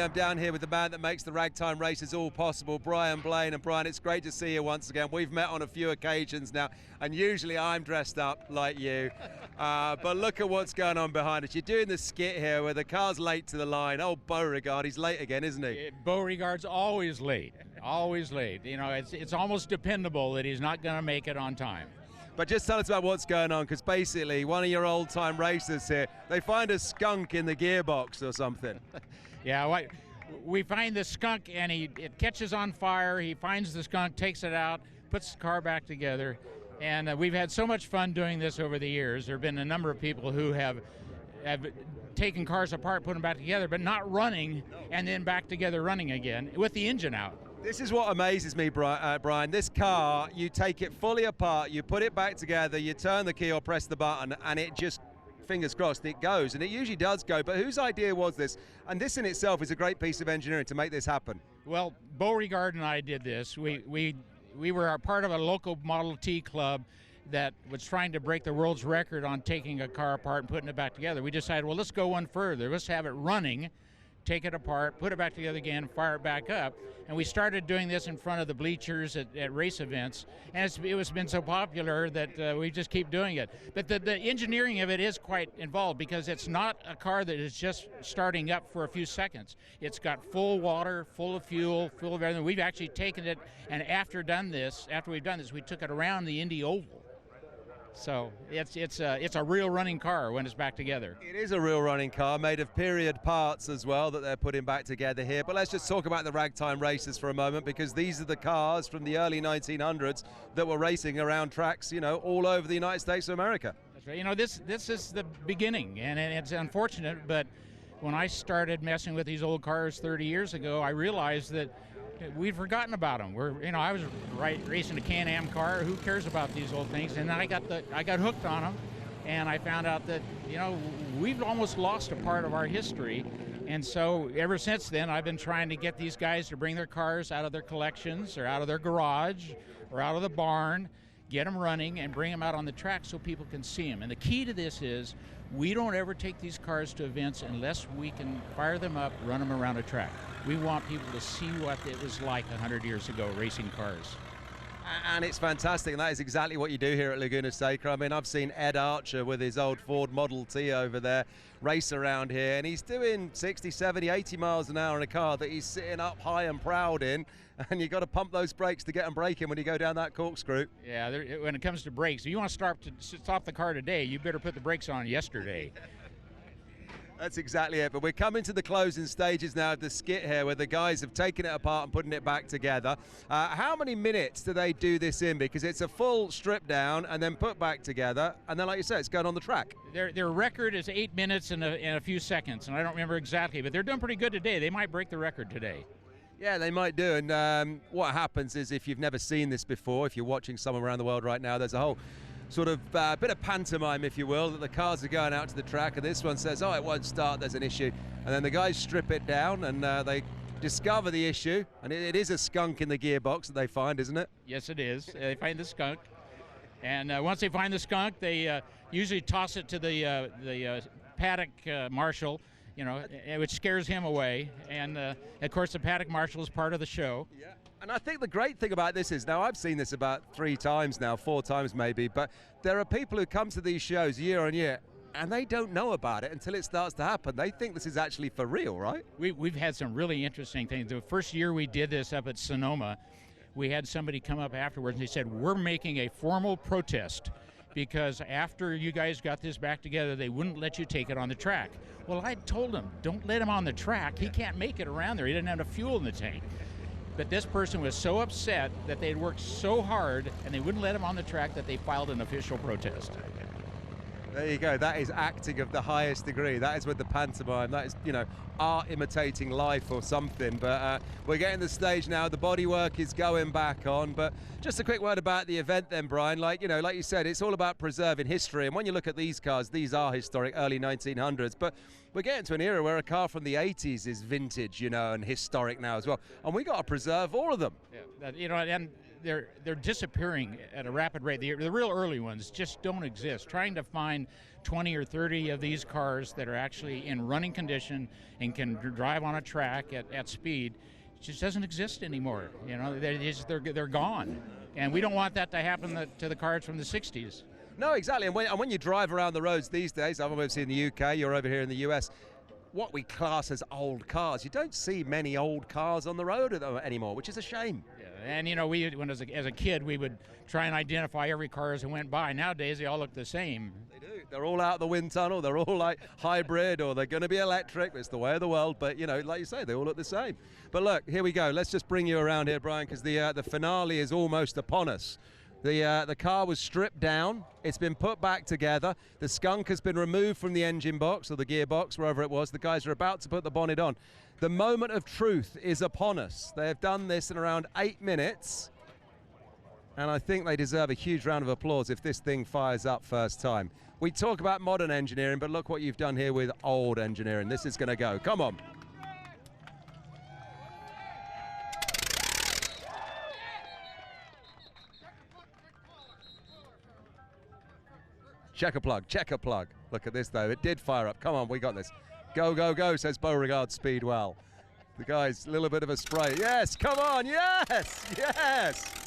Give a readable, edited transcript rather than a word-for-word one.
I'm down here with the man that makes the Ragtime Racers all possible, Brian Blaine. And Brian, it's great to see you once again. We've met on a few occasions now, and usually I'm dressed up like you. But look at what's going on behind us. You're doing the skit here where the car's late to the line. Oh, Beauregard, he's late again, isn't he? Beauregard's always late, always late. You know, it's almost dependable that he's not going to make it on time. But just tell us about what's going on, because basically one of your old-time racers here, they find a skunk in the gearbox or something. Yeah, we find the skunk and it catches on fire. He finds the skunk, takes it out, puts the car back together. And we've had so much fun doing this over the years. There have been a number of people who have taken cars apart, put them back together, but not running, and then back together running again with the engine out. This is what amazes me, Brian. This car, you take it fully apart, you put it back together, you turn the key or press the button, and it just, fingers crossed, it goes. And it usually does go, but whose idea was this? And this in itself is a great piece of engineering to make this happen. Well, Beauregard and I did this. We were a part of a local Model T club that was trying to break the world's record on taking a car apart and putting it back together. We decided, well, let's go one further. Let's have it running, take it apart, put it back together again, fire it back up. And we started doing this in front of the bleachers at race events. And it was been so popular that we just keep doing it. But the engineering of it is quite involved, because it's not a car that is just starting up for a few seconds. It's got full water, full of fuel, full of everything. We've actually taken it, and after we've done this, we took it around the Indy Oval. So it's a real running car when it's back together. It is a real running car, made of period parts as well that they're putting back together here. But let's just talk about the Ragtime Racers for a moment, because these are the cars from the early 1900s that were racing around tracks, you know, all over the United States of America. That's right. You know, this is the beginning, and it's unfortunate, but when I started messing with these old cars 30 years ago, I realized that we'd forgotten about them. I was racing a Can-Am car. Who cares about these old things? And I got hooked on them, and I found out that, you know, we've almost lost a part of our history. And so ever since then, I've been trying to get these guys to bring their cars out of their collections or out of their garage or out of the barn, get them running and bring them out on the track so people can see them. And the key to this is we don't ever take these cars to events unless we can fire them up, run them around a track. We want people to see what it was like 100 years ago racing cars. And it's fantastic, and that is exactly what you do here at Laguna Seca. I mean, I've seen Ed Archer with his old Ford Model T over there race around here, and he's doing 60, 70, 80 miles an hour in a car that he's sitting up high and proud in, and you've got to pump those brakes to get them braking when you go down that corkscrew. Yeah, when it comes to brakes, if you want to stop the car today, you better put the brakes on yesterday. That's exactly it. But we're coming to the closing stages now of the skit here, where the guys have taken it apart and putting it back together. How many minutes do they do this in? Because it's a full strip down and then put back together, and then, like you said, it's going on the track. Their record is 8 minutes and a few seconds, and I don't remember exactly, but they're doing pretty good today. They might break the record today. Yeah, they might do. And what happens is, if you've never seen this before, if you're watching somewhere around the world right now, there's a whole sort of bit of pantomime, if you will, that the cars are going out to the track, and this one says, oh, it won't start, there's an issue. And then the guys strip it down, and they discover the issue, and it is a skunk in the gearbox that they find, isn't it? Yes, it is. They find the skunk. And once they find the skunk, they usually toss it to the paddock marshal, you know, which scares him away. And, of course, the paddock marshal is part of the show. Yeah. And I think the great thing about this is, now I've seen this about 3 times now, 4 times maybe, but there are people who come to these shows year on year, and they don't know about it until it starts to happen. They think this is actually for real, right? We've had some really interesting things. The first year we did this up at Sonoma, we had somebody come up afterwards and they said, we're making a formal protest because after you guys got this back together, they wouldn't let you take it on the track. Well, I told them, don't let him on the track. He can't make it around there. He doesn't have enough fuel in the tank. But this person was so upset that they had worked so hard and they wouldn't let him on the track that they filed an official protest. There you go. That is acting of the highest degree. That is with the pantomime. That is, you know, art imitating life or something. But we're getting the stage now. The bodywork is going back on. But just a quick word about the event then, Brian. Like you said, it's all about preserving history. And when you look at these cars, these are historic, early 1900s. But we're getting to an era where a car from the 80s is vintage, you know, and historic now as well. And we got to preserve all of them. Yeah, you know, and they're disappearing at a rapid rate. The real early ones just don't exist. Trying to find 20 or 30 of these cars that are actually in running condition and can drive on a track at speed just doesn't exist anymore. You know, they're gone, and we don't want that to happen to the cars from the 60s. No, exactly. And when you drive around the roads these days, I'm obviously in the UK, you're over here in the US, what we class as old cars, you don't see many old cars on the road anymore, which is a shame. Yeah, and you know, as a kid, we would try and identify every car as it went by. Nowadays, they all look the same. They do. They're all out the wind tunnel. They're all like hybrid, or they're going to be electric. It's the way of the world. But you know, like you say, they all look the same. But look, here we go. Let's just bring you around here, Brian, because the finale is almost upon us. The car was stripped down. It's been put back together. The skunk has been removed from the engine box or the gearbox, wherever it was. The guys are about to put the bonnet on. The moment of truth is upon us. They have done this in around 8 minutes. And I think they deserve a huge round of applause if this thing fires up first time. We talk about modern engineering, but look what you've done here with old engineering. This is going to go. Come on. Check a plug, check a plug. Look at this though, it did fire up. Come on, we got this. Go, go, go, says Beauregard Speedwell. The guy's a little bit of a spray. Yes, come on, yes, yes.